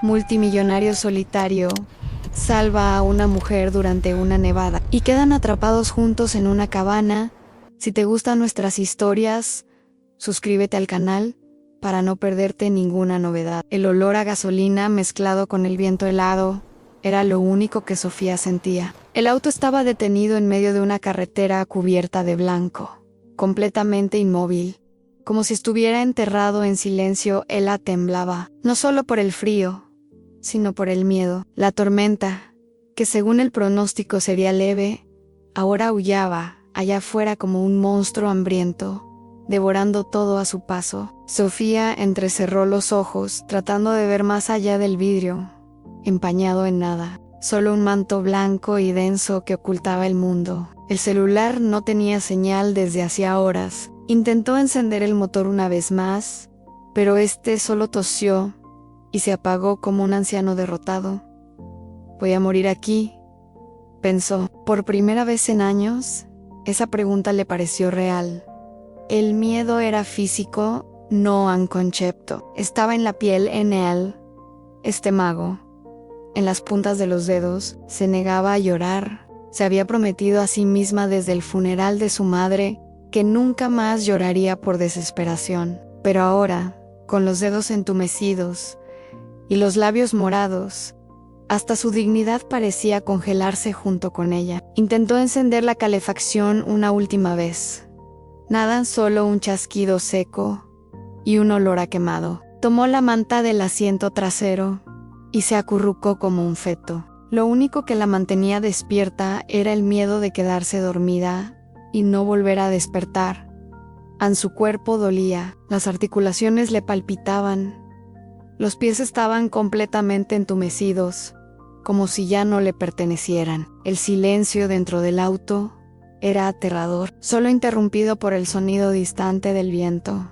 multimillonario solitario, salva a una mujer durante una nevada y quedan atrapados juntos en una cabana. Si te gustan nuestras historias, suscríbete al canal para no perderte ninguna novedad. El olor a gasolina mezclado con el viento helado era lo único que Sofía sentía. El auto estaba detenido en medio de una carretera cubierta de blanco, completamente inmóvil. Como si estuviera enterrado en silencio, ella temblaba, no solo por el frío, sino por el miedo. La tormenta, que según el pronóstico sería leve, ahora aullaba allá afuera como un monstruo hambriento, devorando todo a su paso. Sofía entrecerró los ojos, tratando de ver más allá del vidrio, empañado en nada. Solo un manto blanco y denso que ocultaba el mundo. El celular no tenía señal desde hacía horas. Intentó encender el motor una vez más, pero este solo tosió y se apagó como un anciano derrotado. «Voy a morir aquí», pensó. Por primera vez en años, esa pregunta le pareció real. El miedo era físico, no un concepto. Estaba en la piel, en él. Este mago, en las puntas de los dedos, se negaba a llorar. Se había prometido a sí misma desde el funeral de su madre que nunca más lloraría por desesperación. Pero ahora, con los dedos entumecidos y los labios morados, hasta su dignidad parecía congelarse junto con ella. Intentó encender la calefacción una última vez. Nada, solo un chasquido seco y un olor a quemado. Tomó la manta del asiento trasero y se acurrucó como un feto. Lo único que la mantenía despierta era el miedo de quedarse dormida y no volver a despertar. Su cuerpo dolía, las articulaciones le palpitaban, los pies estaban completamente entumecidos, como si ya no le pertenecieran. El silencio dentro del auto era aterrador, solo interrumpido por el sonido distante del viento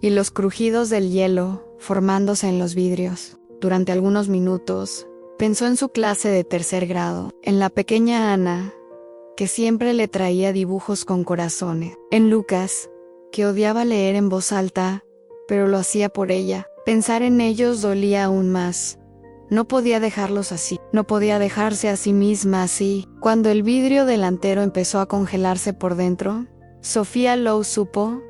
y los crujidos del hielo formándose en los vidrios. Durante algunos minutos, pensó en su clase de tercer grado, en la pequeña Ana, que siempre le traía dibujos con corazones, en Lucas, que odiaba leer en voz alta, pero lo hacía por ella. Pensar en ellos dolía aún más. No podía dejarlos así, no podía dejarse a sí misma así. Cuando el vidrio delantero empezó a congelarse por dentro, Sofía Lowe supo,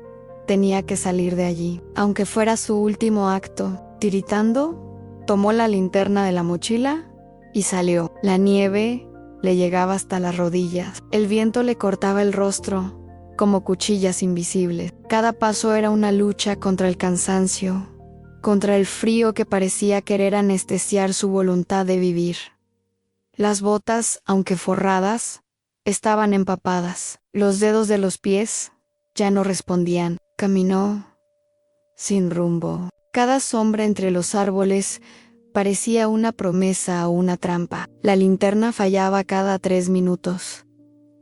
tenía que salir de allí, aunque fuera su último acto. Tiritando, tomó la linterna de la mochila y salió. La nieve le llegaba hasta las rodillas. El viento le cortaba el rostro como cuchillas invisibles. Cada paso era una lucha contra el cansancio, contra el frío que parecía querer anestesiar su voluntad de vivir. Las botas, aunque forradas, estaban empapadas. Los dedos de los pies ya no respondían. Caminó sin rumbo. Cada sombra entre los árboles parecía una promesa o una trampa. La linterna fallaba cada 3 minutos,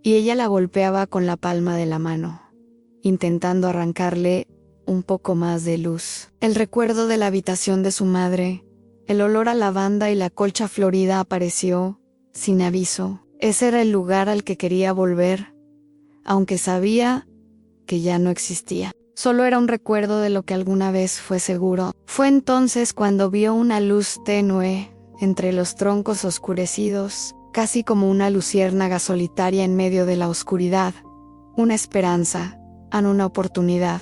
y ella la golpeaba con la palma de la mano, intentando arrancarle un poco más de luz. El recuerdo de la habitación de su madre, el olor a lavanda y la colcha florida apareció, sin aviso. Ese era el lugar al que quería volver, aunque sabía que ya no existía. Solo era un recuerdo de lo que alguna vez fue seguro. Fue entonces cuando vio una luz tenue entre los troncos oscurecidos, casi como una luciérnaga solitaria en medio de la oscuridad. Una esperanza, una oportunidad,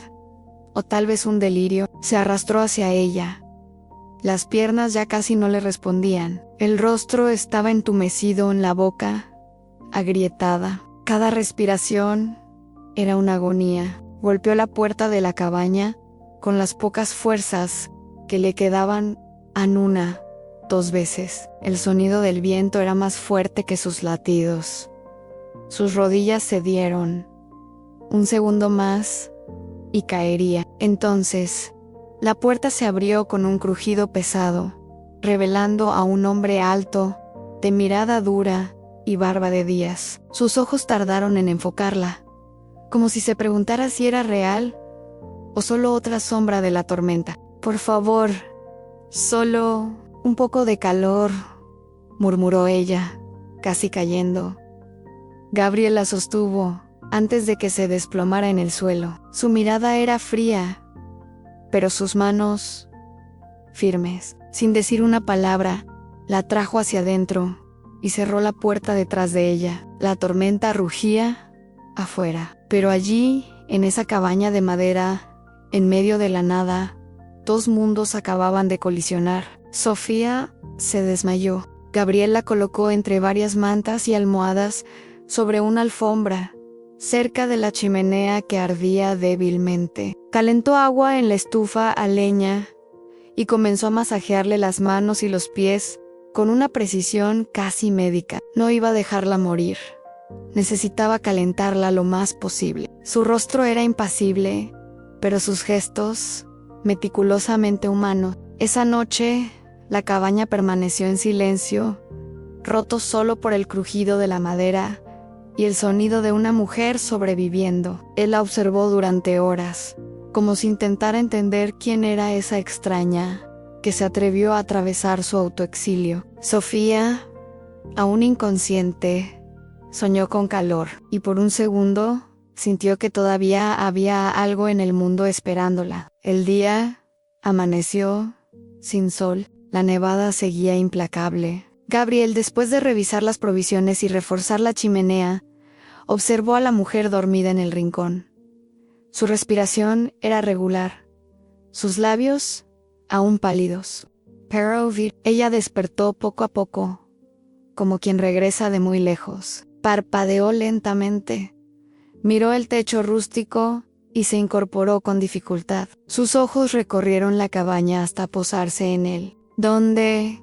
o tal vez un delirio. Se arrastró hacia ella. Las piernas ya casi no le respondían. El rostro estaba entumecido en la boca, agrietada. Cada respiración era una agonía. Golpeó la puerta de la cabaña con las pocas fuerzas que le quedaban, una, 2 veces. El sonido del viento era más fuerte que sus latidos. Sus rodillas cedieron. Un segundo más y caería. Entonces, la puerta se abrió con un crujido pesado, revelando a un hombre alto, de mirada dura y barba de días. Sus ojos tardaron en enfocarla, como si se preguntara si era real o solo otra sombra de la tormenta. «Por favor, solo un poco de calor», murmuró ella, casi cayendo. Gabriel la sostuvo antes de que se desplomara en el suelo. Su mirada era fría, pero sus manos firmes. Sin decir una palabra, la trajo hacia adentro y cerró la puerta detrás de ella. La tormenta rugía afuera, pero allí, en esa cabaña de madera, en medio de la nada, dos mundos acababan de colisionar. Sofía se desmayó. Gabriel la colocó entre varias mantas y almohadas sobre una alfombra, cerca de la chimenea que ardía débilmente. Calentó agua en la estufa a leña y comenzó a masajearle las manos y los pies con una precisión casi médica. No iba a dejarla morir. Necesitaba calentarla lo más posible. Su rostro era impasible, pero sus gestos meticulosamente humanos. Esa noche, la cabaña permaneció en silencio, roto solo por el crujido de la madera y el sonido de una mujer sobreviviendo. Él la observó durante horas, como si intentara entender quién era esa extraña que se atrevió a atravesar su autoexilio. Sofía, aún inconsciente, soñó con calor, y por un segundo sintió que todavía había algo en el mundo esperándola. El día amaneció sin sol. La nevada seguía implacable. Gabriel, después de revisar las provisiones y reforzar la chimenea, observó a la mujer dormida en el rincón. Su respiración era regular, sus labios aún pálidos. Pero ella despertó poco a poco, como quien regresa de muy lejos. Parpadeó lentamente, miró el techo rústico y se incorporó con dificultad. Sus ojos recorrieron la cabaña hasta posarse en él. ¿Dónde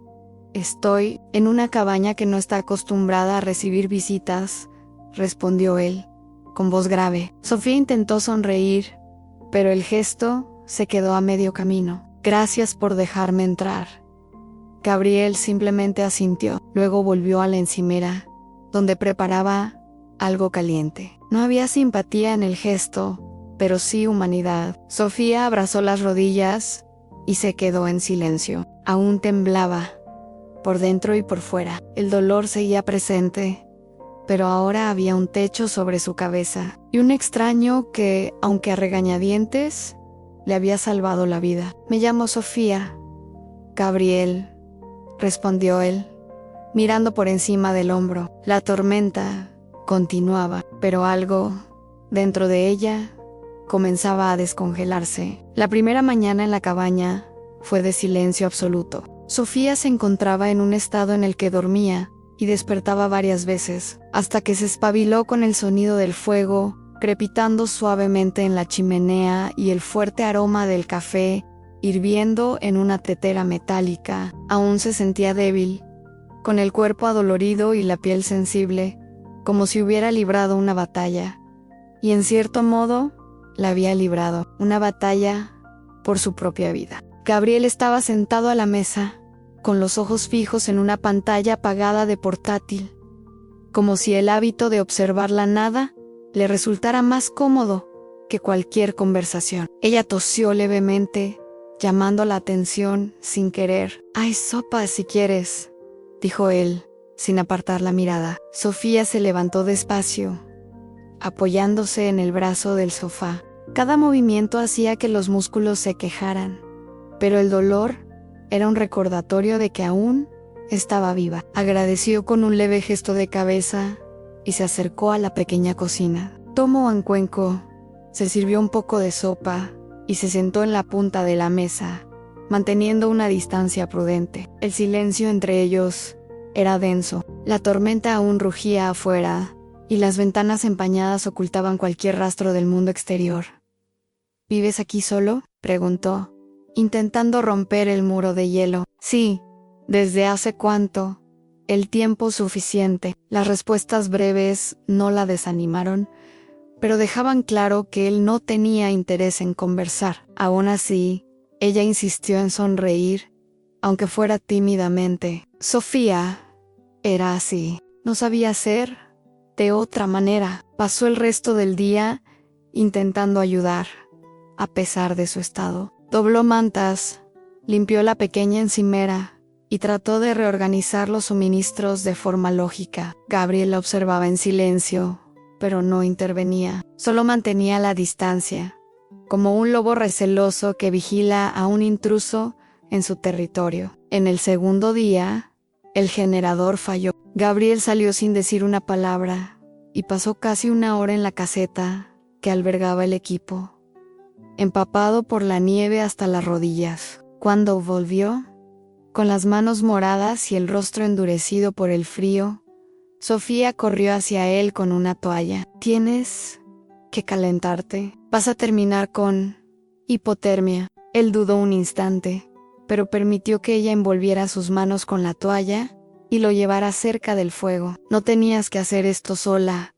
estoy? En una cabaña que no está acostumbrada a recibir visitas, respondió él, con voz grave. Sofía intentó sonreír, pero el gesto se quedó a medio camino. Gracias por dejarme entrar. Gabriel simplemente asintió. Luego volvió a la encimera, donde preparaba algo caliente. No había simpatía en el gesto, pero sí humanidad. Sofía abrazó las rodillas y se quedó en silencio. Aún temblaba, por dentro y por fuera. El dolor seguía presente, pero ahora había un techo sobre su cabeza y un extraño que, aunque a regañadientes, le había salvado la vida. Me llamo Sofía. Gabriel, respondió él, mirando por encima del hombro. La tormenta continuaba, pero algo dentro de ella comenzaba a descongelarse. La primera mañana en la cabaña fue de silencio absoluto. Sofía se encontraba en un estado en el que dormía y despertaba varias veces, hasta que se espabiló con el sonido del fuego crepitando suavemente en la chimenea y el fuerte aroma del café hirviendo en una tetera metálica. Aún se sentía débil, con el cuerpo adolorido y la piel sensible, como si hubiera librado una batalla. Y en cierto modo, la había librado, una batalla por su propia vida. Gabriel estaba sentado a la mesa, con los ojos fijos en una pantalla apagada de portátil, como si el hábito de observar la nada le resultara más cómodo que cualquier conversación. Ella tosió levemente, llamando la atención sin querer. «Hay sopa si quieres», dijo él, sin apartar la mirada. Sofía se levantó despacio, apoyándose en el brazo del sofá. Cada movimiento hacía que los músculos se quejaran, pero el dolor era un recordatorio de que aún estaba viva. Agradeció con un leve gesto de cabeza y se acercó a la pequeña cocina. Tomó un cuenco, se sirvió un poco de sopa y se sentó en la punta de la mesa, manteniendo una distancia prudente. El silencio entre ellos era denso. La tormenta aún rugía afuera y las ventanas empañadas ocultaban cualquier rastro del mundo exterior. «¿Vives aquí solo?», preguntó, intentando romper el muro de hielo. «Sí, ¿desde hace cuánto?». «El tiempo suficiente». Las respuestas breves no la desanimaron, pero dejaban claro que él no tenía interés en conversar. Aún así, ella insistió en sonreír, aunque fuera tímidamente. Sofía era así. No sabía ser de otra manera. Pasó el resto del día intentando ayudar, a pesar de su estado. Dobló mantas, limpió la pequeña encimera y trató de reorganizar los suministros de forma lógica. Gabriel la observaba en silencio, pero no intervenía. Solo mantenía la distancia, como un lobo receloso que vigila a un intruso en su territorio. En el segundo día, el generador falló. Gabriel salió sin decir una palabra y pasó casi una hora en la caseta que albergaba el equipo, empapado por la nieve hasta las rodillas. Cuando volvió, con las manos moradas y el rostro endurecido por el frío, Sofía corrió hacia él con una toalla. «Tienes que calentarte. Vas a terminar con hipotermia». Él dudó un instante, pero permitió que ella envolviera sus manos con la toalla y lo llevara cerca del fuego. «No tenías que hacer esto sola.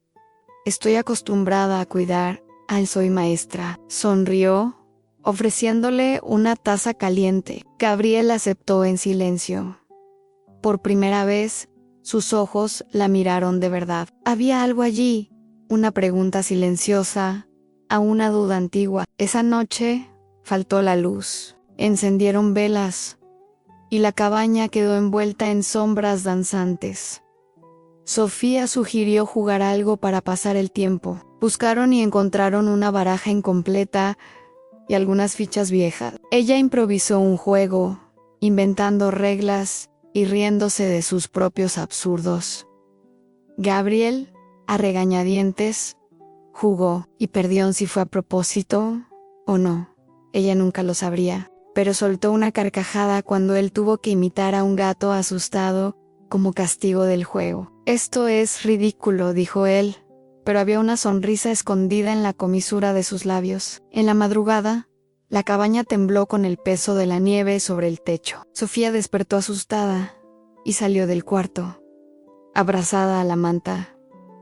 Estoy acostumbrada a cuidar. Soy maestra». Sonrió, ofreciéndole una taza caliente. Gabriel aceptó en silencio. Por primera vez, sus ojos la miraron de verdad. Había algo allí, una pregunta silenciosa, a una duda antigua. Esa noche faltó la luz. Encendieron velas y la cabaña quedó envuelta en sombras danzantes. Sofía sugirió jugar algo para pasar el tiempo. Buscaron y encontraron una baraja incompleta y algunas fichas viejas. Ella improvisó un juego, inventando reglas y riéndose de sus propios absurdos. Gabriel, a regañadientes, jugó y perdió si fue a propósito o no. Ella nunca lo sabría, pero soltó una carcajada cuando él tuvo que imitar a un gato asustado como castigo del juego. «Esto es ridículo», dijo él, pero había una sonrisa escondida en la comisura de sus labios. En la madrugada, la cabaña tembló con el peso de la nieve sobre el techo. Sofía despertó asustada y salió del cuarto, abrazada a la manta.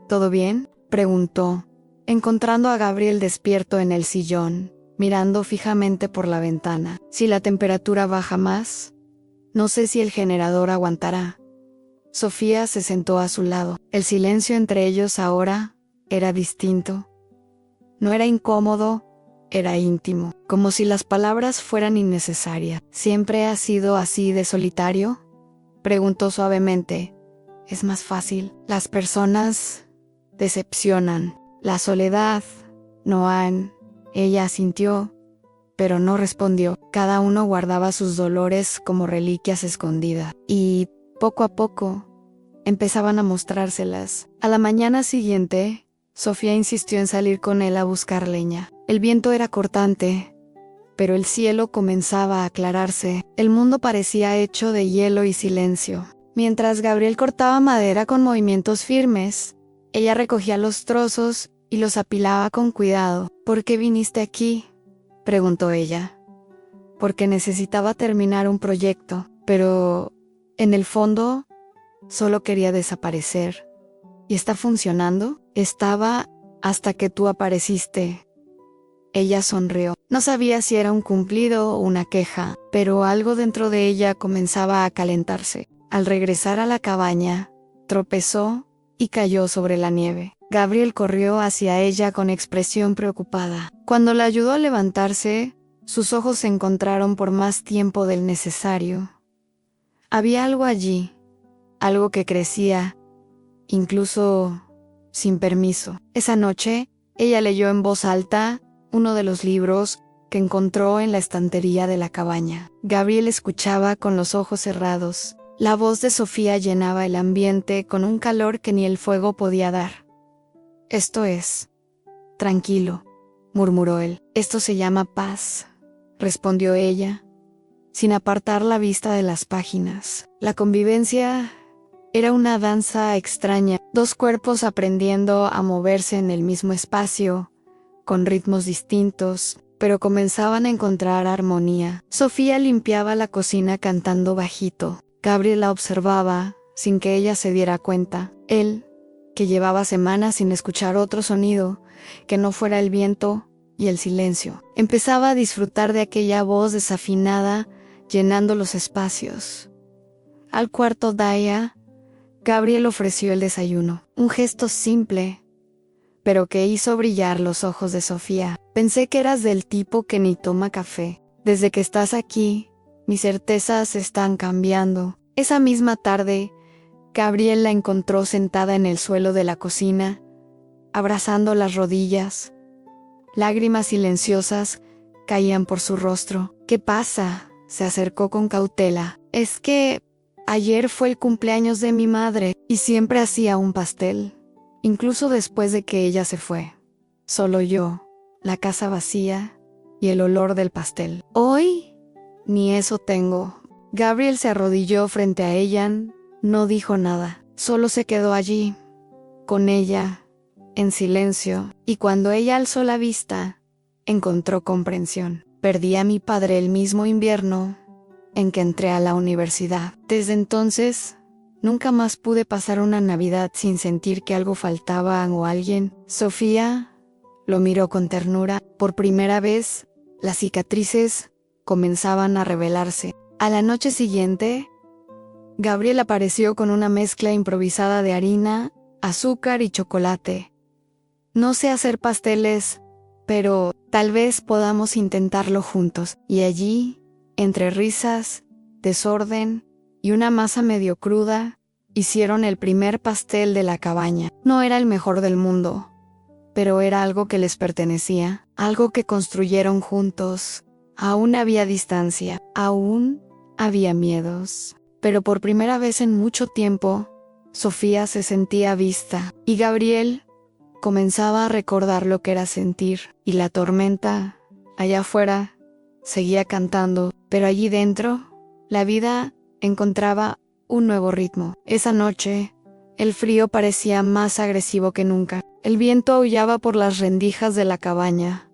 «¿Todo bien?», preguntó, encontrando a Gabriel despierto en el sillón, mirando fijamente por la ventana. «Si la temperatura baja más, no sé si el generador aguantará». Sofía se sentó a su lado. El silencio entre ellos ahora era distinto. No era incómodo, era íntimo, como si las palabras fueran innecesarias. «¿Siempre has sido así de solitario?», preguntó suavemente. «Es más fácil. Las personas decepcionan. La soledad no han». Ella asintió, pero no respondió. Cada uno guardaba sus dolores como reliquias escondidas. Y poco a poco empezaban a mostrárselas. A la mañana siguiente, Sofía insistió en salir con él a buscar leña. El viento era cortante, pero el cielo comenzaba a aclararse. El mundo parecía hecho de hielo y silencio. Mientras Gabriel cortaba madera con movimientos firmes, ella recogía los trozos y los apilaba con cuidado. «¿Por qué viniste aquí?», preguntó ella. «Porque necesitaba terminar un proyecto, pero en el fondo solo quería desaparecer. ¿Y está funcionando?». «Estaba hasta que tú apareciste». Ella sonrió. No sabía si era un cumplido o una queja, pero algo dentro de ella comenzaba a calentarse. Al regresar a la cabaña, tropezó y cayó sobre la nieve. Gabriel corrió hacia ella con expresión preocupada. Cuando la ayudó a levantarse, sus ojos se encontraron por más tiempo del necesario. Había algo allí, algo que crecía, incluso sin permiso. Esa noche, ella leyó en voz alta uno de los libros que encontró en la estantería de la cabaña. Gabriel escuchaba con los ojos cerrados. La voz de Sofía llenaba el ambiente con un calor que ni el fuego podía dar. «Esto es tranquilo», murmuró él. «Esto se llama paz», respondió ella, sin apartar la vista de las páginas. La convivencia era una danza extraña, dos cuerpos aprendiendo a moverse en el mismo espacio, con ritmos distintos, pero comenzaban a encontrar armonía. Sofía limpiaba la cocina cantando bajito. Gabriel la observaba, sin que ella se diera cuenta. Él, que llevaba semanas sin escuchar otro sonido que no fuera el viento y el silencio, empezaba a disfrutar de aquella voz desafinada llenando los espacios. Al cuarto día, Gabriel ofreció el desayuno, un gesto simple, pero que hizo brillar los ojos de Sofía. «Pensé que eras del tipo que ni toma café. Desde que estás aquí, mis certezas están cambiando». Esa misma tarde, Gabriel la encontró sentada en el suelo de la cocina, abrazando las rodillas. Lágrimas silenciosas caían por su rostro. «¿Qué pasa?», Se acercó con cautela. Es que ayer fue el cumpleaños de mi madre y siempre hacía un pastel, incluso después de que ella se fue. Solo yo, la casa vacía y el olor del pastel. Hoy, ni eso tengo. Gabriel se arrodilló frente a ella, no dijo nada, solo se quedó allí, con ella, en silencio, y cuando ella alzó la vista, encontró comprensión. Perdí a mi padre el mismo invierno en que entré a la universidad. Desde entonces, nunca más pude pasar una Navidad sin sentir que algo faltaba o alguien. Sofía lo miró con ternura. Por primera vez, las cicatrices comenzaban a revelarse. A la noche siguiente, Gabriel apareció con una mezcla improvisada de harina, azúcar y chocolate. No sé hacer pasteles, pero tal vez podamos intentarlo juntos. Y allí, entre risas, desorden y una masa medio cruda, hicieron el primer pastel de la cabaña. No era el mejor del mundo, pero era algo que les pertenecía, algo que construyeron juntos. Aún había distancia, aún había miedos, pero por primera vez en mucho tiempo, Sofía se sentía vista, y Gabriel comenzaba a recordar lo que era sentir, y la tormenta, allá afuera, seguía cantando, pero allí dentro, la vida encontraba un nuevo ritmo. Esa noche, el frío parecía más agresivo que nunca. El viento aullaba por las rendijas de la cabaña,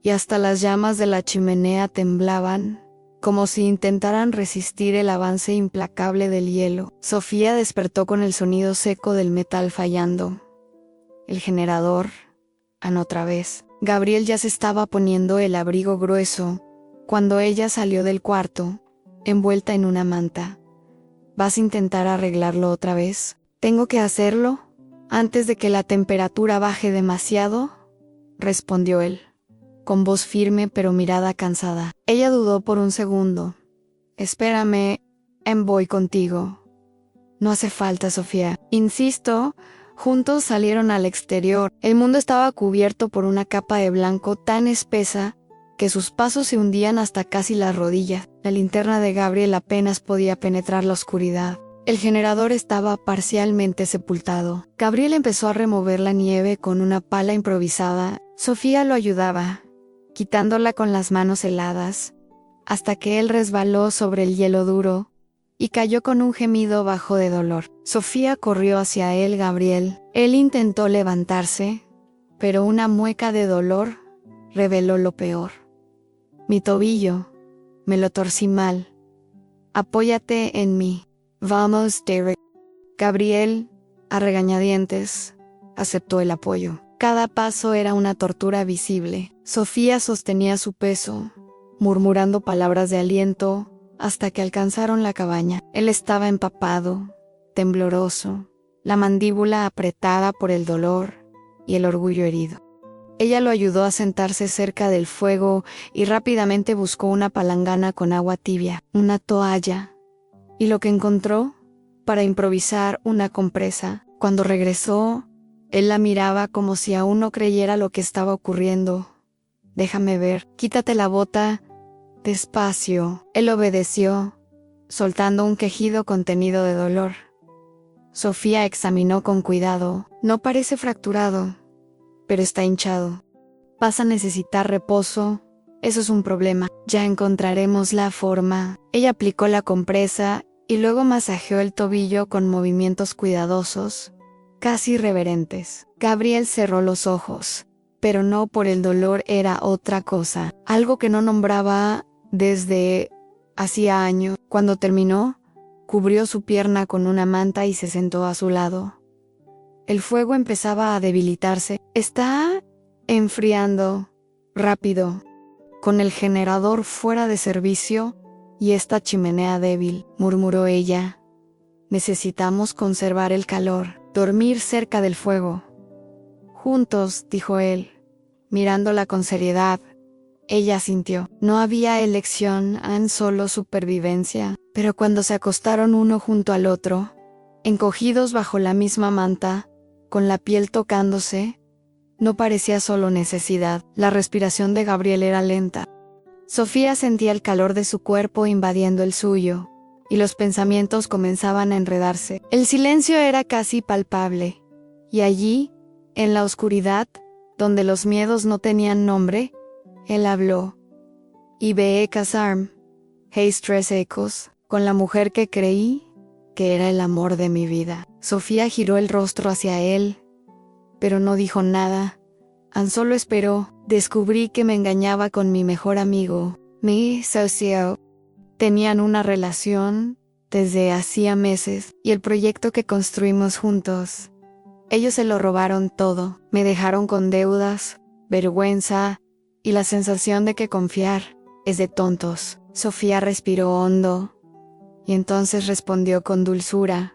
y hasta las llamas de la chimenea temblaban, como si intentaran resistir el avance implacable del hielo. Sofía despertó con el sonido seco del metal fallando. El generador, otra vez. Gabriel ya se estaba poniendo el abrigo grueso, cuando ella salió del cuarto, envuelta en una manta. ¿Vas a intentar arreglarlo otra vez? ¿Tengo que hacerlo antes de que la temperatura baje demasiado?, respondió él, con voz firme pero mirada cansada. Ella dudó por un segundo. Espérame, voy contigo. No hace falta, Sofía. Insisto. Juntos salieron al exterior. El mundo estaba cubierto por una capa de blanco tan espesa que sus pasos se hundían hasta casi las rodillas. La linterna de Gabriel apenas podía penetrar la oscuridad. El generador estaba parcialmente sepultado. Gabriel empezó a remover la nieve con una pala improvisada. Sofía lo ayudaba, quitándola con las manos heladas, hasta que él resbaló sobre el hielo duro y cayó con un gemido bajo de dolor. Sofía corrió hacia él. Gabriel. Él intentó levantarse, pero una mueca de dolor reveló lo peor. Mi tobillo. Me lo torcí mal. Apóyate en mí. Vamos, Derek. Gabriel, a regañadientes, aceptó el apoyo. Cada paso era una tortura visible. Sofía sostenía su peso, murmurando palabras de aliento, hasta que alcanzaron la cabaña. Él estaba empapado, tembloroso, la mandíbula apretada por el dolor y el orgullo herido. Ella lo ayudó a sentarse cerca del fuego y rápidamente buscó una palangana con agua tibia, una toalla, y lo que encontró para improvisar una compresa. Cuando regresó, él la miraba como si aún no creyera lo que estaba ocurriendo. Déjame ver, quítate la bota. Despacio. Él obedeció, soltando un quejido contenido de dolor. Sofía examinó con cuidado. No parece fracturado, pero está hinchado. Vas a necesitar reposo. Eso es un problema. Ya encontraremos la forma. Ella aplicó la compresa y luego masajeó el tobillo con movimientos cuidadosos, casi reverentes. Gabriel cerró los ojos, pero no por el dolor, era otra cosa, algo que no nombraba desde hacía años. Cuando terminó, cubrió su pierna con una manta y se sentó a su lado. El fuego empezaba a debilitarse. Está enfriando rápido, con el generador fuera de servicio y esta chimenea débil, murmuró ella. Necesitamos conservar el calor, dormir cerca del fuego. Juntos, dijo él, mirándola con seriedad. Ella asintió. No había elección, solo supervivencia. Pero cuando se acostaron uno junto al otro, encogidos bajo la misma manta, con la piel tocándose, no parecía solo necesidad. La respiración de Gabriel era lenta, Sofía sentía el calor de su cuerpo invadiendo el suyo, y los pensamientos comenzaban a enredarse. El silencio era casi palpable, y allí, en la oscuridad, donde los miedos no tenían nombre, él habló. Y ve casarme, Hayes 3 ecos, con la mujer que creí que era el amor de mi vida. Sofía giró el rostro hacia él, pero no dijo nada. Tan solo esperó. Descubrí que me engañaba con mi mejor amigo, mi socio. Tenían una relación desde hacía meses y el proyecto que construimos juntos. Ellos se lo robaron todo. Me dejaron con deudas, vergüenza y la sensación de que confiar es de tontos. Sofía respiró hondo y entonces respondió con dulzura.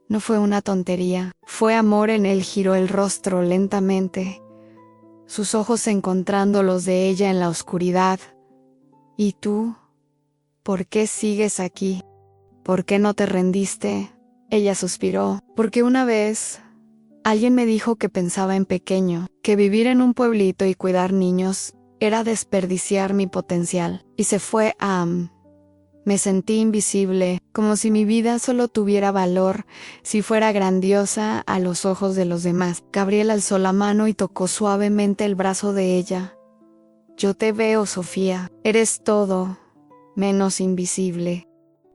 No fue una tontería, fue amor. En él giró el rostro lentamente, sus ojos encontrando los de ella en la oscuridad. ¿Y tú? ¿Por qué sigues aquí? ¿Por qué no te rendiste? Ella suspiró. Porque una vez alguien me dijo que pensaba en pequeño, que vivir en un pueblito y cuidar niños era desperdiciar mi potencial. Y se fue a... Me sentí invisible, como si mi vida solo tuviera valor si fuera grandiosa a los ojos de los demás. Gabriel alzó la mano y tocó suavemente el brazo de ella. Yo te veo, Sofía. Eres todo, menos invisible.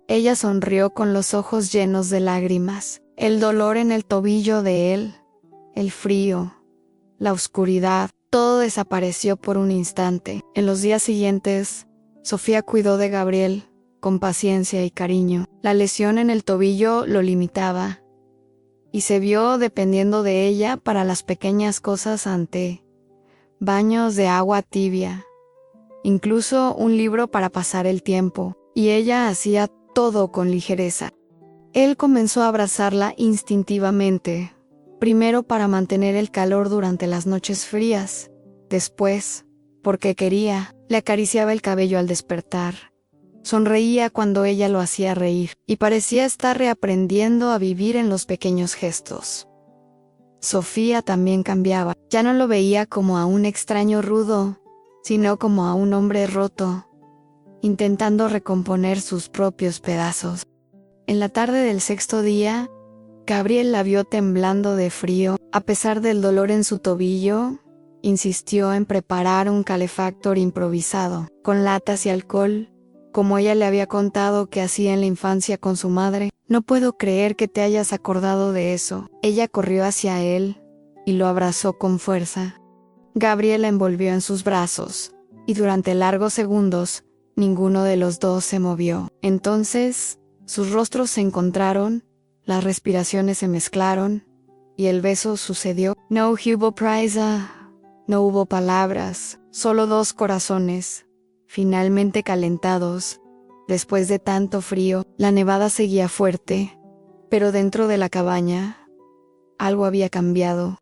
Ella sonrió con los ojos llenos de lágrimas. El dolor en el tobillo de él, el frío, la oscuridad, todo desapareció por un instante. En los días siguientes, Sofía cuidó de Gabriel con paciencia y cariño. La lesión en el tobillo lo limitaba, y se vio dependiendo de ella para las pequeñas cosas ante baños de agua tibia, incluso un libro para pasar el tiempo, y ella hacía todo con ligereza. Él comenzó a abrazarla instintivamente, primero para mantener el calor durante las noches frías, después, porque quería, le acariciaba el cabello al despertar. Sonreía cuando ella lo hacía reír, y parecía estar reaprendiendo a vivir en los pequeños gestos. Sofía también cambiaba. Ya no lo veía como a un extraño rudo, sino como a un hombre roto, intentando recomponer sus propios pedazos. En la tarde del 6º día, Gabriel la vio temblando de frío. A pesar del dolor en su tobillo, insistió en preparar un calefactor improvisado, con latas y alcohol, como ella le había contado que hacía en la infancia con su madre. No puedo creer que te hayas acordado de eso. Ella corrió hacia él y lo abrazó con fuerza. Gabriel la envolvió en sus brazos, y durante largos segundos, ninguno de los dos se movió. Entonces, sus rostros se encontraron, las respiraciones se mezclaron, y el beso sucedió. No hubo prisa, no hubo palabras, solo dos corazones, finalmente calentados. Después de tanto frío, la nevada seguía fuerte, pero dentro de la cabaña, algo había cambiado.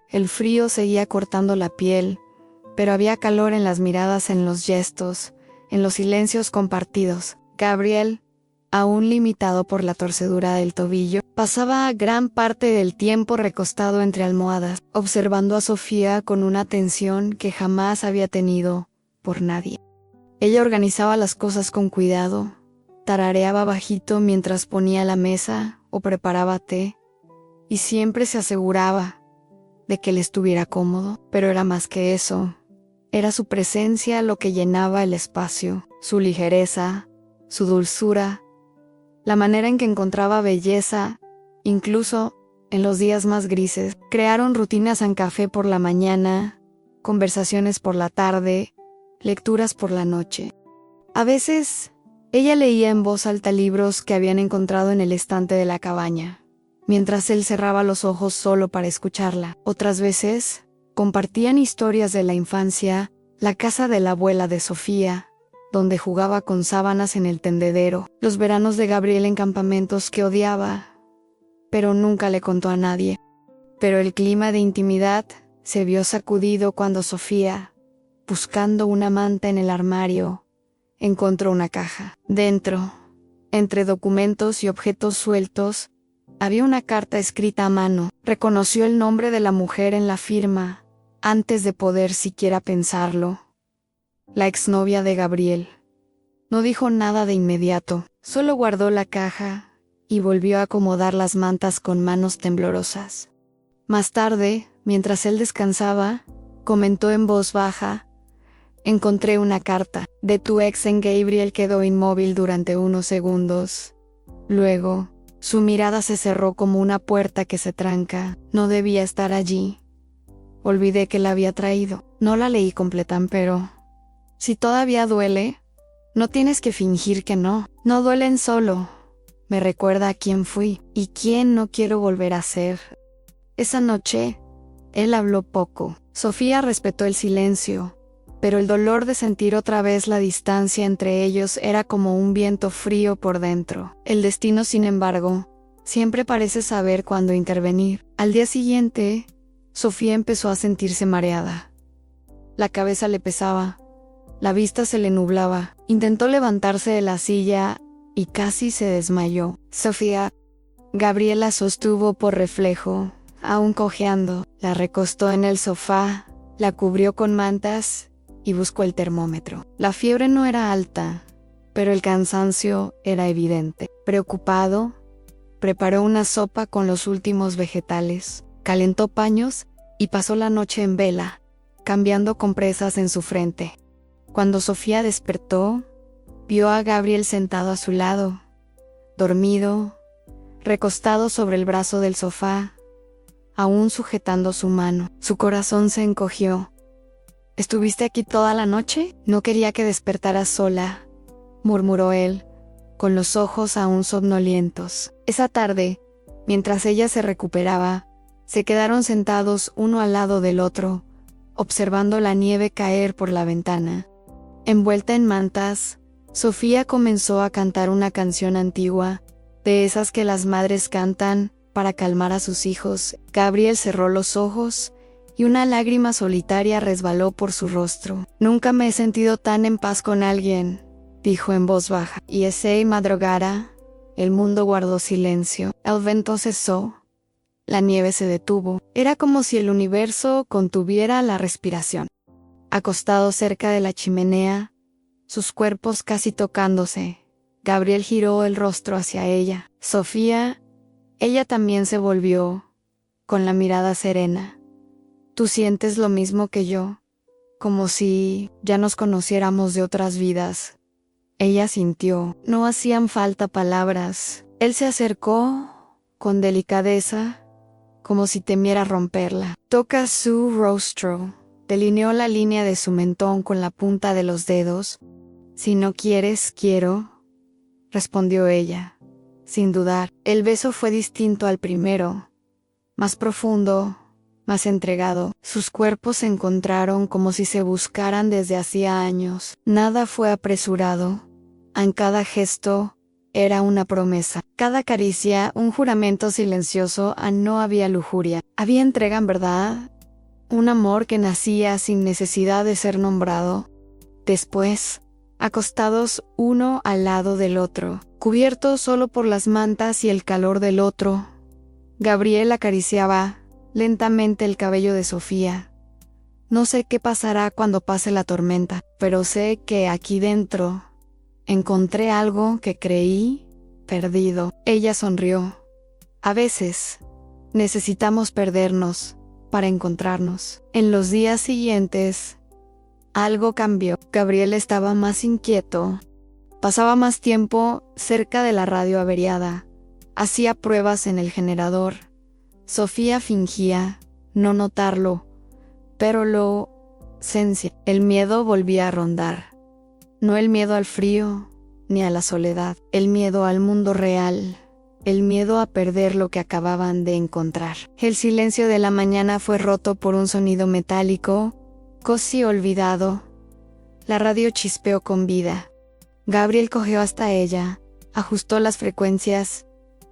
El frío seguía cortando la piel, pero había calor en las miradas, en los gestos, en los silencios compartidos. Gabriel, aún limitado por la torcedura del tobillo, pasaba gran parte del tiempo recostado entre almohadas, observando a Sofía con una atención que jamás había tenido por nadie. Ella organizaba las cosas con cuidado, tarareaba bajito mientras ponía la mesa o preparaba té, y siempre se aseguraba de que le estuviera cómodo. Pero era más que eso. Era su presencia lo que llenaba el espacio, su ligereza, su dulzura, la manera en que encontraba belleza, incluso en los días más grises. Crearon rutinas en café por la mañana, conversaciones por la tarde, lecturas por la noche. A veces, ella leía en voz alta libros que habían encontrado en el estante de la cabaña, mientras él cerraba los ojos solo para escucharla. Otras veces, compartían historias de la infancia, la casa de la abuela de Sofía, donde jugaba con sábanas en el tendedero, los veranos de Gabriel en campamentos que odiaba, pero nunca le contó a nadie. Pero el clima de intimidad se vio sacudido cuando Sofía, buscando una manta en el armario, encontró una caja. Dentro, entre documentos y objetos sueltos, había una carta escrita a mano. Reconoció el nombre de la mujer en la firma, antes de poder siquiera pensarlo. la exnovia de Gabriel. No dijo nada de inmediato, solo guardó la caja y volvió a acomodar las mantas con manos temblorosas. Más tarde, mientras él descansaba, comentó en voz baja: encontré una carta de tu ex. En Gabriel quedó inmóvil durante unos segundos. Luego, su mirada se cerró como una puerta que se tranca. No debía estar allí. Olvidé que la había traído. No la leí completa, pero si todavía duele, no tienes que fingir que no. No duelen solo. Me recuerda a quién fui y quién no quiero volver a ser. Esa noche, él habló poco. Sofía respetó el silencio, pero el dolor de sentir otra vez la distancia entre ellos era como un viento frío por dentro. El destino, sin embargo, siempre parece saber cuándo intervenir. Al día siguiente, Sofía empezó a sentirse mareada. La cabeza le pesaba, la vista se le nublaba. Intentó levantarse de la silla y casi se desmayó. Sofía, Gabriela sostuvo por reflejo, aún cojeando. La recostó en el sofá, la cubrió con mantas y buscó el termómetro. La fiebre no era alta, pero el cansancio era evidente. Preocupado, preparó una sopa con los últimos vegetales, calentó paños y pasó la noche en vela, cambiando compresas en su frente. Cuando Sofía despertó, vio a Gabriel sentado a su lado, dormido, recostado sobre el brazo del sofá, aún sujetando su mano. Su corazón se encogió. ¿Estuviste aquí toda la noche? No quería que despertaras sola, murmuró él, con los ojos aún somnolientos. Esa tarde, mientras ella se recuperaba, se quedaron sentados uno al lado del otro, observando la nieve caer por la ventana. Envuelta en mantas, Sofía comenzó a cantar una canción antigua, de esas que las madres cantan para calmar a sus hijos. Gabriel cerró los ojos y una lágrima solitaria resbaló por su rostro. Nunca me he sentido tan en paz con alguien, dijo en voz baja. Y ese madrugada, el mundo guardó silencio. El viento cesó. La nieve se detuvo. Era como si el universo contuviera la respiración. Acostados cerca de la chimenea, sus cuerpos casi tocándose, Gabriel giró el rostro hacia ella. Sofía, ella también se volvió, con la mirada serena. ¿Tú sientes lo mismo que yo? Como si ya nos conociéramos de otras vidas. Ella sintió. No hacían falta palabras. Él se acercó, con delicadeza, como si temiera romperla. Toca su rostro. Delineó la línea de su mentón con la punta de los dedos. Si no quieres, quiero, respondió ella, sin dudar. El beso fue distinto al primero, más profundo, más entregado. Sus cuerpos se encontraron como si se buscaran desde hacía años. Nada fue apresurado. En cada gesto era una promesa. Cada caricia, un juramento silencioso. No había lujuria. Había entrega, en verdad. Un amor que nacía sin necesidad de ser nombrado. Después, acostados uno al lado del otro, cubiertos solo por las mantas y el calor del otro, Gabriel acariciaba lentamente el cabello de Sofía. No sé qué pasará cuando pase la tormenta, pero sé que aquí dentro encontré algo que creí perdido. Ella sonrió. A veces, necesitamos perdernos para encontrarnos. En los días siguientes, algo cambió. Gabriel estaba más inquieto. Pasaba más tiempo cerca de la radio averiada. Hacía pruebas en el generador. Sofía fingía no notarlo, pero lo sentía. El miedo volvía a rondar. No el miedo al frío, ni a la soledad. El miedo al mundo real. El miedo a perder lo que acababan de encontrar. El silencio de la mañana fue roto por un sonido metálico, casi olvidado. La radio chispeó con vida. Gabriel cogió hasta ella, ajustó las frecuencias,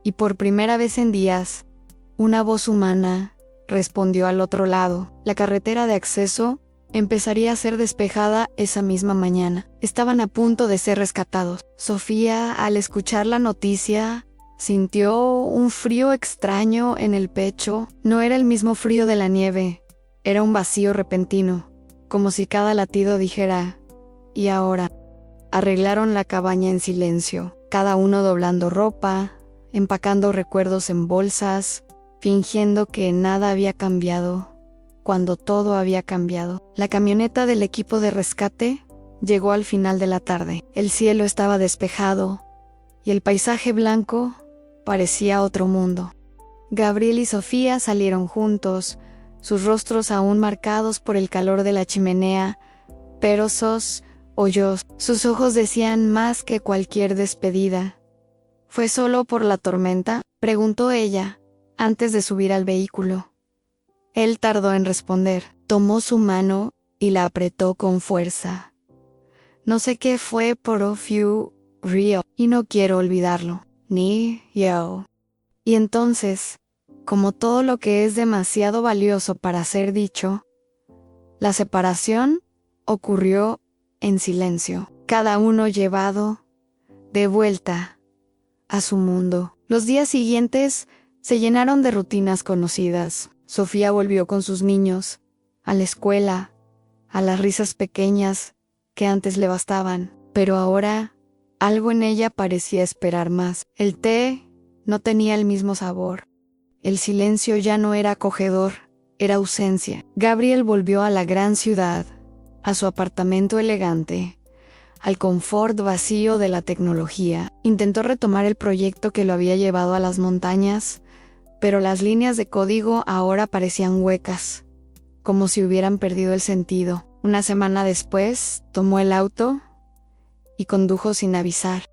y por primera vez en días, una voz humana respondió al otro lado. La carretera de acceso empezaría a ser despejada esa misma mañana. Estaban a punto de ser rescatados. Sofía, al escuchar la noticia, sintió un frío extraño en el pecho. No era el mismo frío de la nieve, era un vacío repentino, como si cada latido dijera: Y ahora, arreglaron la cabaña en silencio, cada uno doblando ropa, empacando recuerdos en bolsas, fingiendo que nada había cambiado, cuando todo había cambiado. La camioneta del equipo de rescate llegó al final de la tarde. El cielo estaba despejado y el paisaje blanco parecía otro mundo. Gabriel y Sofía salieron juntos, sus rostros aún marcados por el calor de la chimenea, pero sus ojos decían más que cualquier despedida. ¿Fue solo por la tormenta?, preguntó ella, antes de subir al vehículo. Él tardó en responder. Tomó su mano y la apretó con fuerza. No sé qué fue, pero fue real, y no quiero olvidarlo, ni yo. Y entonces, como todo lo que es demasiado valioso para ser dicho, la separación ocurrió en silencio, cada uno llevado de vuelta a su mundo. Los días siguientes se llenaron de rutinas conocidas. Sofía volvió con sus niños, a la escuela, a las risas pequeñas que antes le bastaban, pero ahora algo en ella parecía esperar más. El té no tenía el mismo sabor. El silencio ya no era acogedor, era ausencia. Gabriel volvió a la gran ciudad, a su apartamento elegante, al confort vacío de la tecnología. Intentó retomar el proyecto que lo había llevado a las montañas, pero las líneas de código ahora parecían huecas, como si hubieran perdido el sentido. Una semana después, tomó el auto y condujo sin avisar.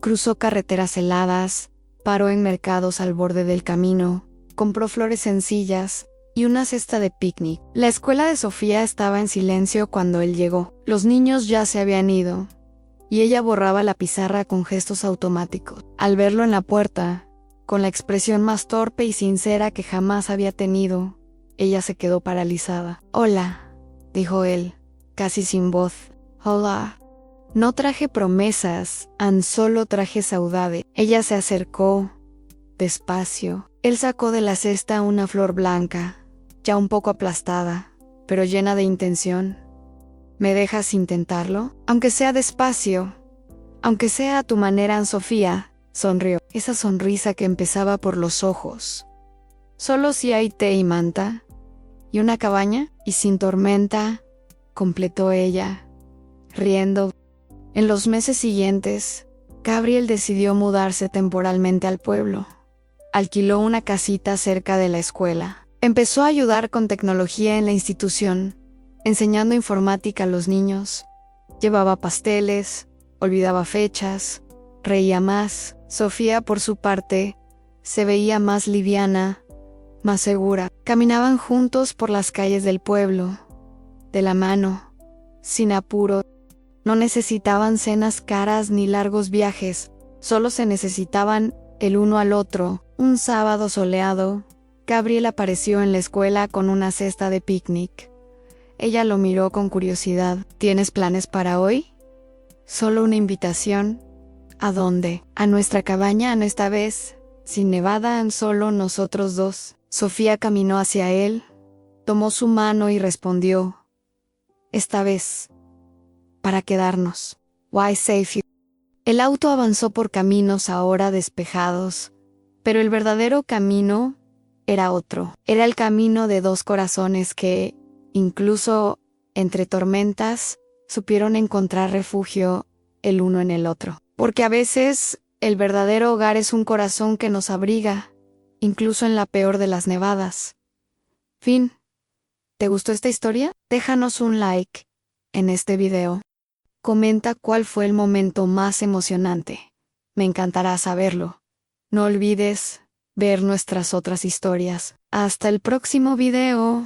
Cruzó carreteras heladas, paró en mercados al borde del camino, compró flores sencillas y una cesta de picnic. La escuela de Sofía estaba en silencio cuando él llegó. Los niños ya se habían ido, y ella borraba la pizarra con gestos automáticos. Al verlo en la puerta, con la expresión más torpe y sincera que jamás había tenido, ella se quedó paralizada. «Hola», dijo él, casi sin voz. «Hola». No traje promesas, solo traje saudade. Ella se acercó, despacio. Él sacó de la cesta una flor blanca, ya un poco aplastada, pero llena de intención. ¿Me dejas intentarlo? Aunque sea despacio, aunque sea a tu manera, Sofía, sonrió. Esa sonrisa que empezaba por los ojos. Solo si hay té y manta, y una cabaña, y sin tormenta, completó ella, riendo. En los meses siguientes, Gabriel decidió mudarse temporalmente al pueblo. Alquiló una casita cerca de la escuela. Empezó a ayudar con tecnología en la institución, enseñando informática a los niños. Llevaba pasteles, olvidaba fechas, reía más. Sofía, por su parte, se veía más liviana, más segura. Caminaban juntos por las calles del pueblo, de la mano, sin apuro. No necesitaban cenas caras ni largos viajes, solo se necesitaban el uno al otro. Un sábado soleado, Gabriel apareció en la escuela con una cesta de picnic. Ella lo miró con curiosidad. ¿Tienes planes para hoy? Solo una invitación. ¿A dónde? A nuestra cabaña, esta vez, sin nevada, solo nosotros dos. Sofía caminó hacia él, tomó su mano y respondió. Esta vez, para quedarnos. Why save you? El auto avanzó por caminos ahora despejados, pero el verdadero camino era otro. Era el camino de dos corazones que, incluso entre tormentas, supieron encontrar refugio el uno en el otro. Porque a veces el verdadero hogar es un corazón que nos abriga, incluso en la peor de las nevadas. Fin. ¿Te gustó esta historia? Déjanos un like en este video. Comenta cuál fue el momento más emocionante. Me encantará saberlo. No olvides ver nuestras otras historias. Hasta el próximo video.